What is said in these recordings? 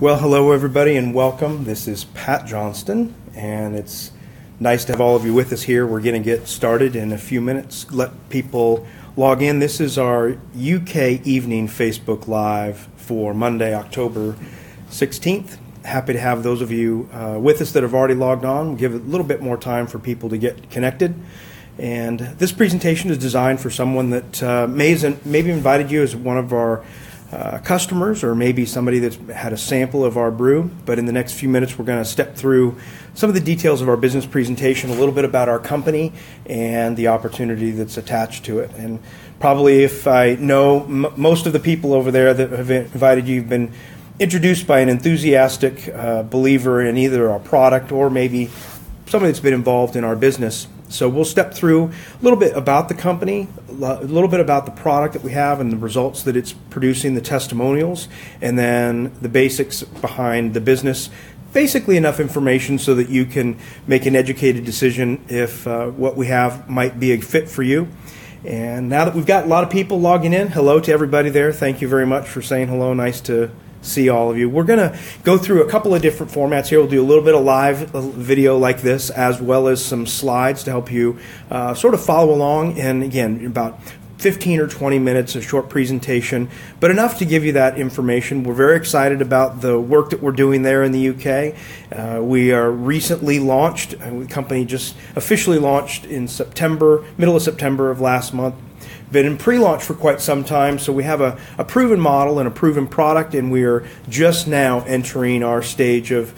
Well, hello everybody and welcome. This is Pat Johnston, and it's nice to have all of you with us here. We're going to get started in a few minutes. Let people log in. This is our UK evening Facebook Live for Monday, October 16th. Happy to have those of you with us that have already logged on. We'll give it a little bit more time for people to get connected. And this presentation is designed for someone that maybe invited you as one of our customers, or maybe somebody that's had a sample of our brew. But in the next few minutes, we're going to step through some of the details of our business presentation, a little bit about our company and the opportunity that's attached to it. And probably, if I know most of the people over there that have invited you, have been introduced by an enthusiastic believer in either our product or maybe somebody that's been involved in our business. So we'll step through a little bit about the company, a little bit about the product that we have and the results that it's producing, the testimonials, and then the basics behind the business. Basically enough information so that you can make an educated decision if what we have might be a fit for you. And now that we've got a lot of people logging in, hello to everybody there. Thank you very much for saying hello. Nice to see all of you. We're going to go through a couple of different formats here. We'll do a little bit of live video like this, as well as some slides to help you sort of follow along. And again, about 15 or 20 minutes, a short presentation, but enough to give you that information. We're very excited about the work that we're doing there in the UK. We are recently launched. The company just officially launched in September, middle of September of last month. Been in pre-launch for quite some time, so we have a proven model and a proven product, and we are just now entering our stage of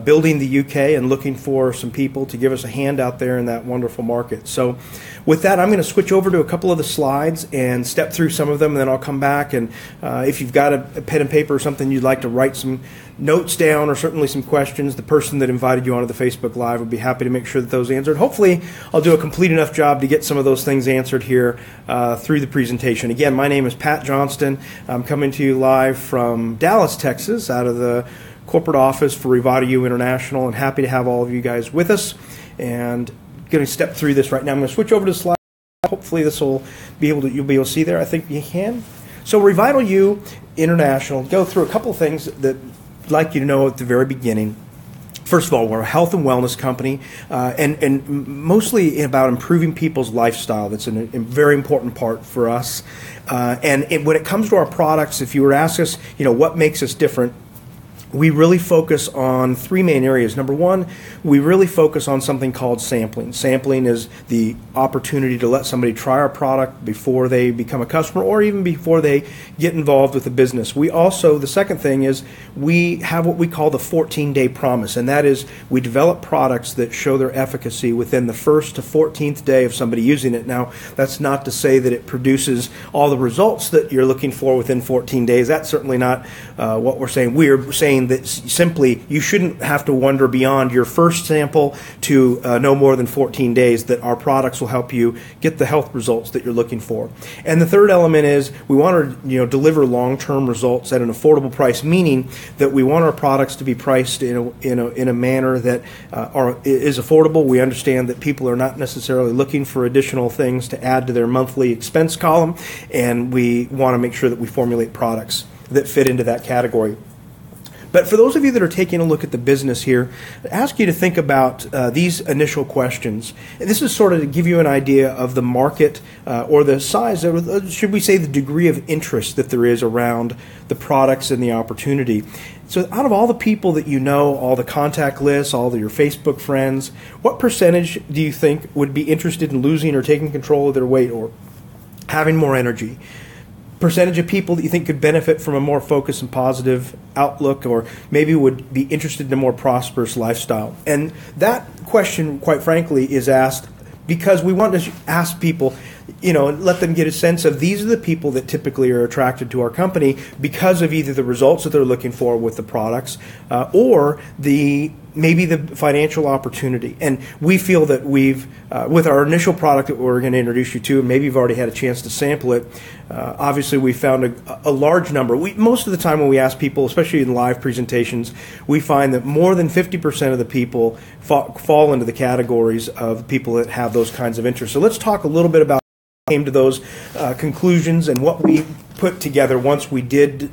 building the UK and looking for some people to give us a hand out there in that wonderful market. So with that, I'm going to switch over to a couple of the slides and step through some of them, and then I'll come back, and if you've got a pen and paper or something you'd like to write some notes down or certainly some questions, the person that invited you onto the Facebook Live would be happy to make sure that those are answered. Hopefully, I'll do a complete enough job to get some of those things answered here through the presentation. Again, my name is Pat Johnston. I'm coming to you live from Dallas, Texas, out of the corporate office for REVITALUBREW International, and happy to have all of you guys with us. And going to step through this right now. I'm going to switch over to the slide. Hopefully, this will be able to you'll be able to see there. I think you can. So, REVITALUBREW International. Go through a couple of things that I'd like you to know at the very beginning. First of all, we're a health and wellness company, and mostly about improving people's lifestyle. That's a very important part for us. When it comes to our products, if you were to ask us, what makes us different, we really focus on three main areas. Number one, we really focus on something called sampling. Sampling is the opportunity to let somebody try our product before they become a customer or even before they get involved with the business. We also, the second thing is, we have what we call the 14-day promise, and that is we develop products that show their efficacy within the 1st to 14th day of somebody using it. Now, that's not to say that it produces all the results that you're looking for within 14 days. That's certainly not what we're saying. We're saying that simply you shouldn't have to wonder beyond your first sample to no more than 14 days that our products will help you get the health results that you're looking for. And the third element is we want to deliver long-term results at an affordable price, meaning that we want our products to be priced in a manner that is affordable. We understand that people are not necessarily looking for additional things to add to their monthly expense column, and we want to make sure that we formulate products that fit into that category. But for those of you that are taking a look at the business here, I ask you to think about these initial questions. And this is sort of to give you an idea of the market or the size, or should we say the degree of interest that there is around the products and the opportunity. So out of all the people that you know, all the contact lists, all of your Facebook friends, what percentage do you think would be interested in losing or taking control of their weight or having more energy? Percentage of people that you think could benefit from a more focused and positive outlook, or maybe would be interested in a more prosperous lifestyle. And that question, quite frankly, is asked because we want to ask people, let them get a sense of these are the people that typically are attracted to our company because of either the results that they're looking for with the products or maybe the financial opportunity. And we feel that we've, with our initial product that we're going to introduce you to, and maybe you've already had a chance to sample it, obviously we found a large number. Most of the time when we ask people, especially in live presentations, we find that more than 50% of the people fall into the categories of people that have those kinds of interests. So let's talk a little bit about came to those conclusions and what we put together once we did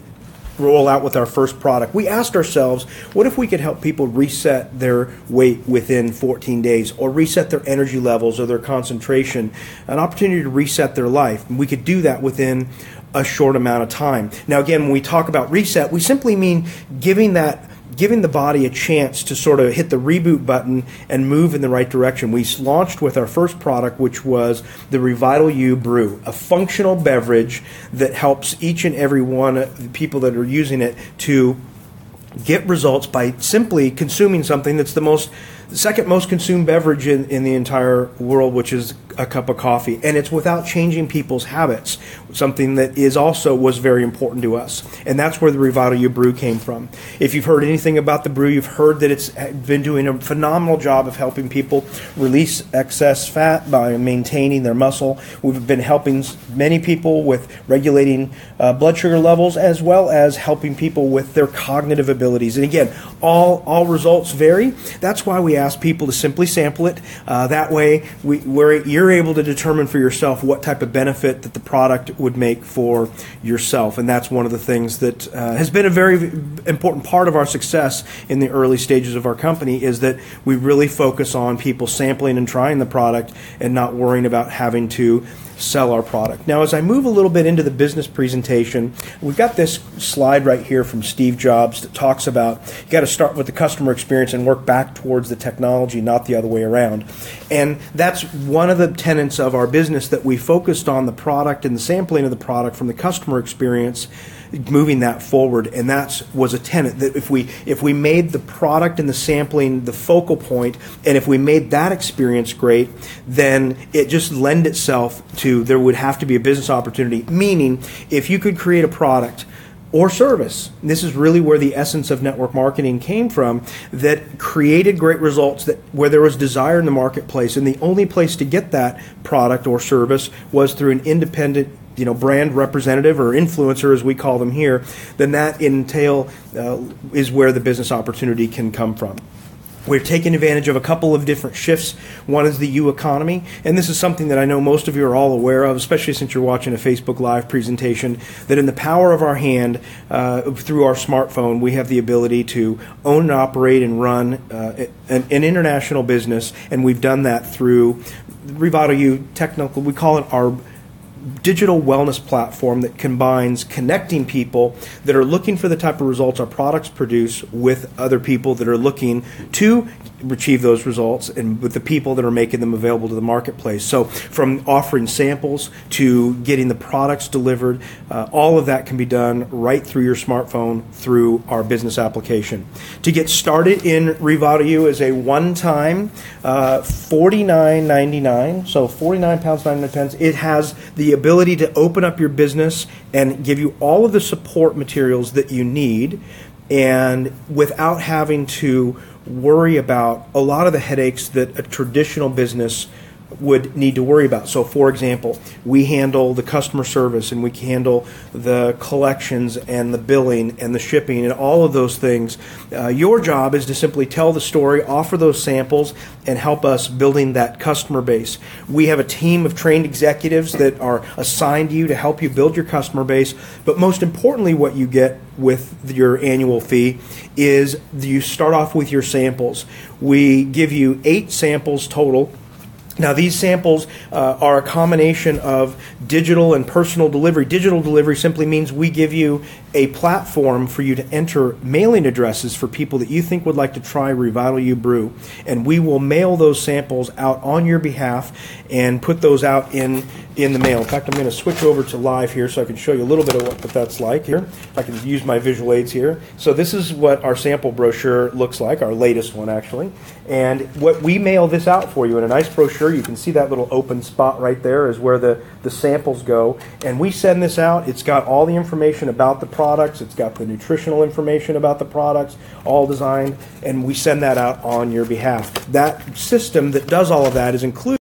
roll out with our first product, we asked ourselves, what if we could help people reset their weight within 14 days, or reset their energy levels or their concentration, an opportunity to reset their life? And we could do that within a short amount of time. Now again, when we talk about reset, we simply mean giving the body a chance to sort of hit the reboot button and move in the right direction. We launched with our first product, which was the REVITALUBREW Brew, a functional beverage that helps each and every one of the people that are using it to get results by simply consuming something that's the second most consumed beverage in the entire world, which is a cup of coffee. And it's without changing people's habits, something that was very important to us. And that's where the REVITALUBREW Brew came from. If you've heard anything about the brew, you've heard that it's been doing a phenomenal job of helping people release excess fat by maintaining their muscle. We've been helping many people with regulating blood sugar levels, as well as helping people with their cognitive abilities. And again, all results vary. That's why we ask people to simply sample it. That way, you're able to determine for yourself what type of benefit that the product would make for yourself. And that's one of the things that has been a very important part of our success in the early stages of our company, is that we really focus on people sampling and trying the product and not worrying about having to sell our product. Now, as I move a little bit into the business presentation, we've got this slide right here from Steve Jobs that talks about you got to start with the customer experience and work back towards the technology, not the other way around. And that's one of the tenets of our business, that we focused on the product and the sampling of the product from the customer experience, moving that forward. And that was a tenet, that if we made the product and the sampling the focal point, and if we made that experience great, then it just lend itself to, there would have to be a business opportunity. Meaning, if you could create a product or service, this is really where the essence of network marketing came from, that created great results, that where there was desire in the marketplace, and the only place to get that product or service was through an independent brand representative or influencer, as we call them here, then that is where the business opportunity can come from. We're taking advantage of a couple of different shifts. One is the U economy, and this is something that I know most of you are all aware of, especially since you're watching a Facebook Live presentation, that in the power of our hand, through our smartphone, we have the ability to own and operate and run an international business, and we've done that through REVITALUBREW technical, we call it our digital wellness platform that combines connecting people that are looking for the type of results our products produce with other people that are looking to achieve those results, and with the people that are making them available to the marketplace. So from offering samples to getting the products delivered, all of that can be done right through your smartphone through our business application. To get started in REVITALUBREW is a one-time $49.99, so £49.99. It has the ability to open up your business and give you all of the support materials that you need, and without having to worry about a lot of the headaches that a traditional business would need to worry about. So, for example, we handle the customer service, and we handle the collections and the billing and the shipping and all of those things. Your job is to simply tell the story, offer those samples, and help us building that customer base. We have a team of trained executives that are assigned to you to help you build your customer base. But most importantly, what you get with your annual fee is you start off with your samples. We give you 8 samples total. Now, these samples are a combination of digital and personal delivery. Digital delivery simply means we give you a platform for you to enter mailing addresses for people that you think would like to try REVITALUBREW Brew, and we will mail those samples out on your behalf and put those out in the mail. In fact, I'm going to switch over to live here so I can show you a little bit of what that's like here. If I can use my visual aids here. So this is what our sample brochure looks like, our latest one actually. And what we mail this out for you in a nice brochure. You can see that little open spot right there is where the samples go. And we send this out. It's got all the information about the products. It's got the nutritional information about the products, all designed, and we send that out on your behalf. That system that does all of that is included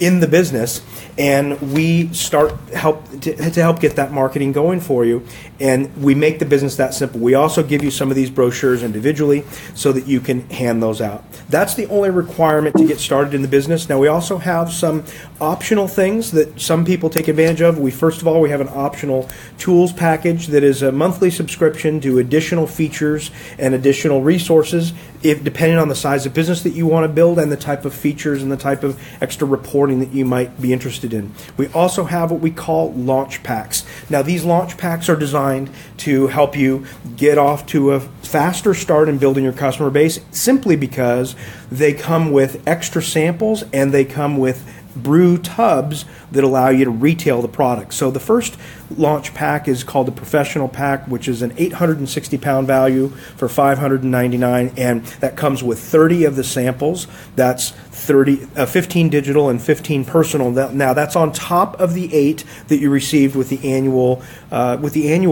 in the business, and we start to help get that marketing going for you, and we make the business that simple. We also give you some of these brochures individually so that you can hand those out. That's the only requirement to get started in the business. Now, we also have some optional things that some people take advantage of. First of all, we have an optional tools package that is a monthly subscription to additional features and additional resources, depending on the size of business that you want to build and the type of features and the type of extra reporting that you might be interested in. We also have what we call launch packs. Now, these launch packs are designed to help you get off to a faster start in building your customer base, simply because they come with extra samples and they come with brew tubs that allow you to retail the product. So the first launch pack is called the Professional Pack, which is an 860-pound value for $599, and that comes with 30 of the samples. That's 15 digital and 15 personal. Now that's on top of the 8 that you received with the annual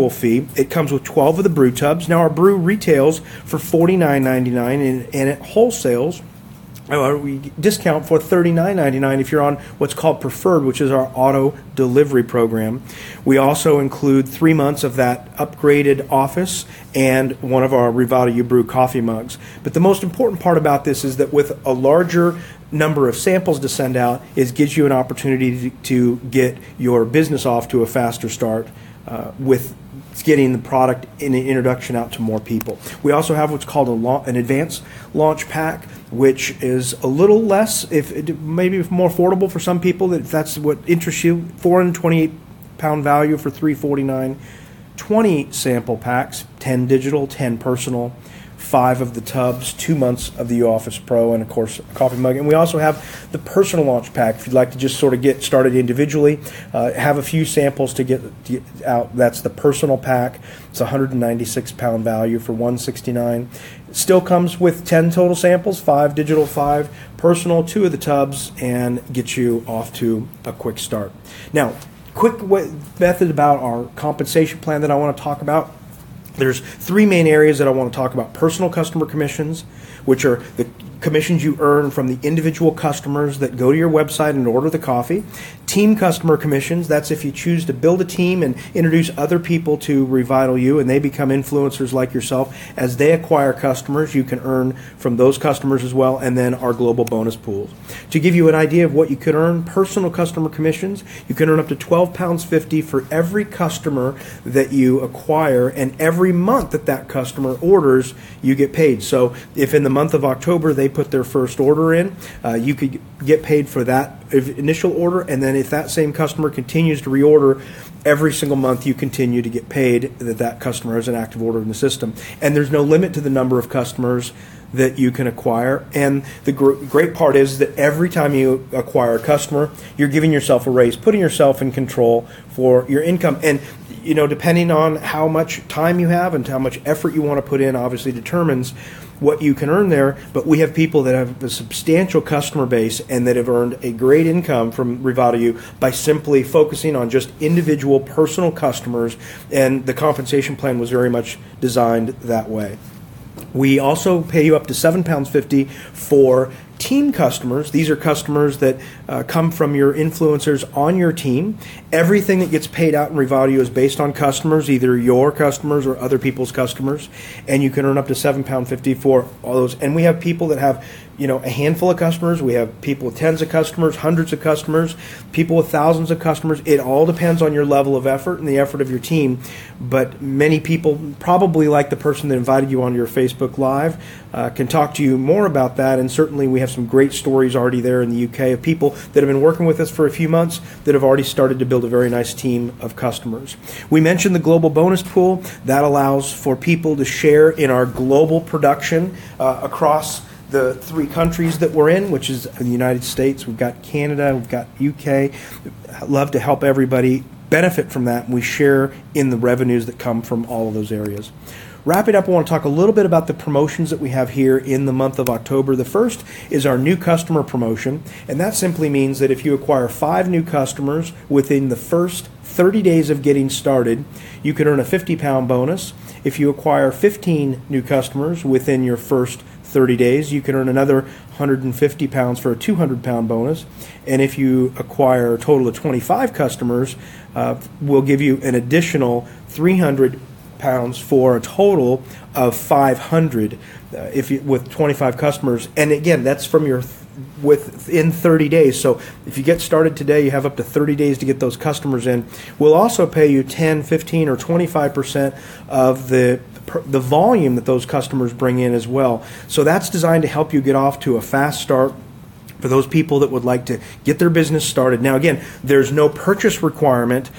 fee. It comes with 12 of the brew tubs. Now our brew retails for $49.99, and it wholesales. We discount for $39.99 if you're on what's called Preferred, which is our auto delivery program. We also include 3 months of that upgraded office and one of our REVITALUBREW coffee mugs. But the most important part about this is that with a larger number of samples to send out, it gives you an opportunity to get your business off to a faster start with getting the product in an introduction out to more people. We also have what's called an advanced launch pack, which is a little less, maybe more affordable for some people, if that's what interests you. 428-pound value for $349. 20 sample packs, 10 digital, 10 personal, 5 of the tubs, 2 months of the Office Pro, and of course a coffee mug. And we also have the personal launch pack if you'd like to just sort of get started individually, have a few samples to get out. That's the personal pack. It's a 196-pound value for $169. It still comes with 10 total samples, 5 digital, 5 personal, 2 of the tubs, and get you off to a quick start. Now, quick method about our compensation plan that I want to talk about. There's 3 main areas that I want to talk about. Personal customer commissions, which are the commissions you earn from the individual customers that go to your website and order the coffee. Team customer commissions, that's if you choose to build a team and introduce other people to REVITALU and they become influencers like yourself. As they acquire customers, you can earn from those customers as well, and then our global bonus pools. To give you an idea of what you could earn, personal customer commissions, you can earn up to £12.50 for every customer that you acquire, and every month that that customer orders, you get paid. So if in the month of October they put their first order in, you could get paid for that initial order, and then if that same customer continues to reorder every single month, you continue to get paid that customer has an active order in the system. And there's no limit to the number of customers that you can acquire. And the great part is that every time you acquire a customer, you're giving yourself a raise, putting yourself in control for your income. And you know, depending on how much time you have and how much effort you want to put in, obviously determines what you can earn there. But we have people that have a substantial customer base and that have earned a great income from REVITALU by simply focusing on just individual personal customers, and the compensation plan was very much designed that way. We also pay you up to £7.50 for team customers. These are customers that come from your influencers on your team. Everything that gets paid out in REVITALU is based on customers, either your customers or other people's customers, and you can earn up to £7.50 for all those. And we have people that have, you know, a handful of customers. We have people with tens of customers, hundreds of customers, people with thousands of customers. It all depends on your level of effort and the effort of your team. But many people, probably like the person that invited you onto your Facebook Live, can talk to you more about that. And certainly we have some great stories already there in the UK of people that have been working with us for a few months that have already started to build a very nice team of customers. We mentioned the global bonus pool. That allows for people to share in our global production across the 3 countries that we're in, which is the United States, we've got Canada, we've got UK. I'd love to help everybody benefit from that, and we share in the revenues that come from all of those areas. Wrapping up, I want to talk a little bit about the promotions that we have here in the month of October. The first is our new customer promotion, and that simply means that if you acquire 5 new customers within the first 30 days of getting started, you can earn a £50 bonus. If you acquire 15 new customers within your first 30 days, you can earn another 150 pounds for a 200-pound bonus. And if you acquire a total of 25 customers, we'll give you an additional 300 pounds for a total of 500 with 25 customers. And again, that's from your within 30 days. So if you get started today, you have up to 30 days to get those customers in. We'll also pay you 10, 15, or 25% of the volume that those customers bring in as well. So that's designed to help you get off to a fast start for those people that would like to get their business started. Now again, there's no purchase requirement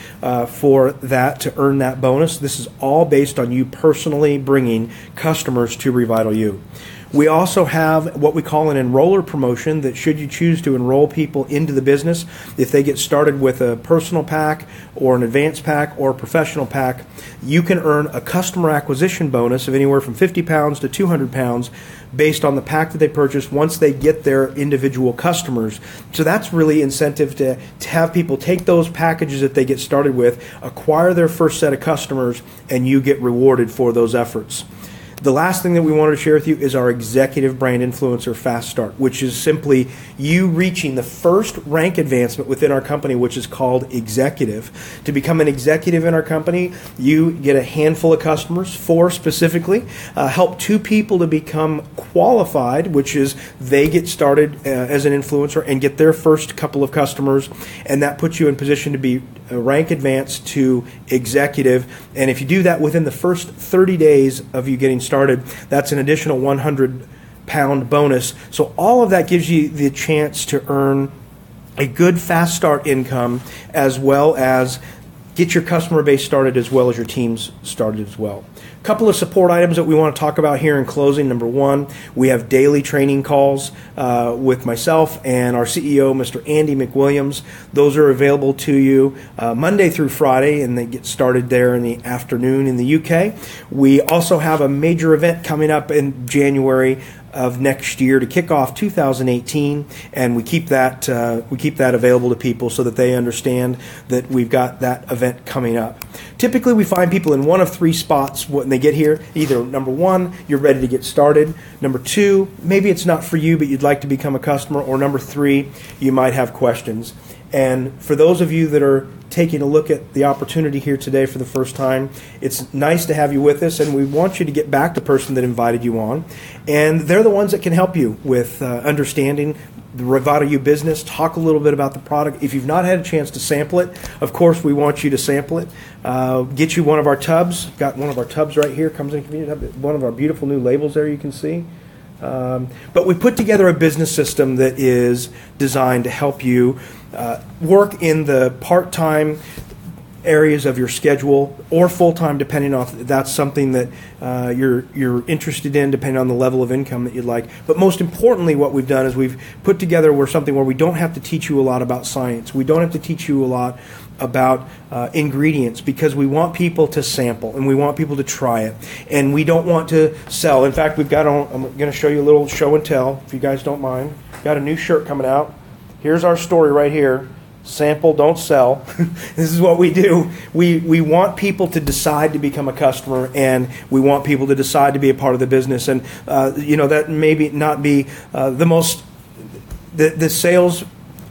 for that to earn that bonus. This is all based on you personally bringing customers to REVITALU. We also have what we call an enroller promotion that should you choose to enroll people into the business, if they get started with a personal pack or an advanced pack or a professional pack, you can earn a customer acquisition bonus of anywhere from 50 pounds to 200 pounds based on the pack that they purchase once they get their individual customers. So that's really incentive to have people take those packages that they get started with, acquire their first set of customers, and you get rewarded for those efforts. The last thing that we wanted to share with you is our Executive Brand Influencer Fast Start, which is simply you reaching the first rank advancement within our company, which is called Executive. To become an executive in our company, you get a handful of customers, 4 specifically, help 2 people to become qualified, which is they get started as an influencer and get their first couple of customers, and that puts you in position to be rank advanced to executive. And if you do that within the first 30 days of you getting started, that's an additional 100-pound bonus. So all of that gives you the chance to earn a good fast start income, as well as get your customer base started, as well as your teams started as well. A couple of support items that we want to talk about here in closing. Number 1, we have daily training calls with myself and our CEO, Mr. Andy McWilliams. Those are available to you Monday through Friday, and they get started there in the afternoon in the UK. We also have a major event coming up in January of next year to kick off 2018, and we keep that available to people so that they understand that we've got that event coming up. Typically, we find people in one of 3 spots when they get here. Either number 1, you're ready to get started. Number 2, maybe it's not for you, but you'd like to become a customer. Or number 3, you might have questions. And for those of you that are taking a look at the opportunity here today for the first time, it's nice to have you with us, and we want you to get back to the person that invited you on. And they're the ones that can help you with understanding the REVITALU business, talk a little bit about the product. If you've not had a chance to sample it, of course we want you to sample it. Get you one of our tubs. Got one of our tubs right here. Comes in convenient. One of our beautiful new labels there you can see. But we put together a business system that is designed to help you work in the part-time areas of your schedule, or full-time, depending on if that's something that you're interested in, depending on the level of income that you'd like. But most importantly, what we've done is we've put together something where we don't have to teach you a lot about science. We don't have to teach you a lot about ingredients, because we want people to sample and we want people to try it, and we don't want to sell. In fact, I'm going to show you a little show and tell, if you guys don't mind. Got a new shirt coming out. Here's our story right here. Sample, don't sell. This is what we do. We want people to decide to become a customer, and we want people to decide to be a part of the business. And that may not be the sales,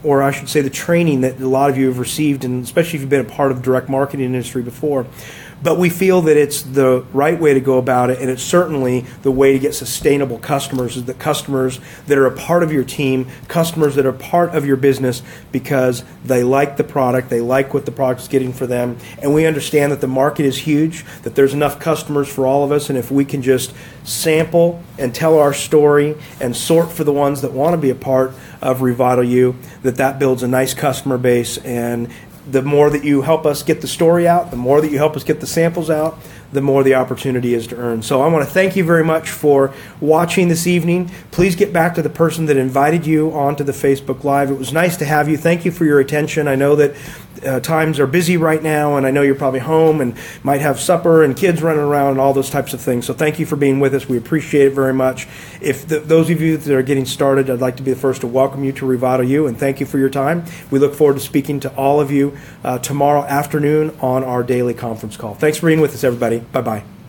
or I should say the training that a lot of you have received, and especially if you've been a part of the direct marketing industry before. But we feel that it's the right way to go about it, and it's certainly the way to get sustainable customers, is the customers that are a part of your team, customers that are part of your business because they like the product, they like what the product's getting for them, and we understand that the market is huge, that there's enough customers for all of us, and if we can just sample and tell our story and sort for the ones that want to be a part of REVITALU, that builds a nice customer base. And the more that you help us get the story out, the more that you help us get the samples out, the more the opportunity is to earn. So I want to thank you very much for watching this evening. Please get back to the person that invited you onto the Facebook Live. It was nice to have you. Thank you for your attention. I know that times are busy right now, and I know you're probably home and might have supper and kids running around and all those types of things. So thank you for being with us. We appreciate it very much. If those of you that are getting started, I'd like to be the first to welcome you to REVITALU, and thank you for your time. We look forward to speaking to all of you tomorrow afternoon on our daily conference call. Thanks for being with us, everybody. Bye-bye.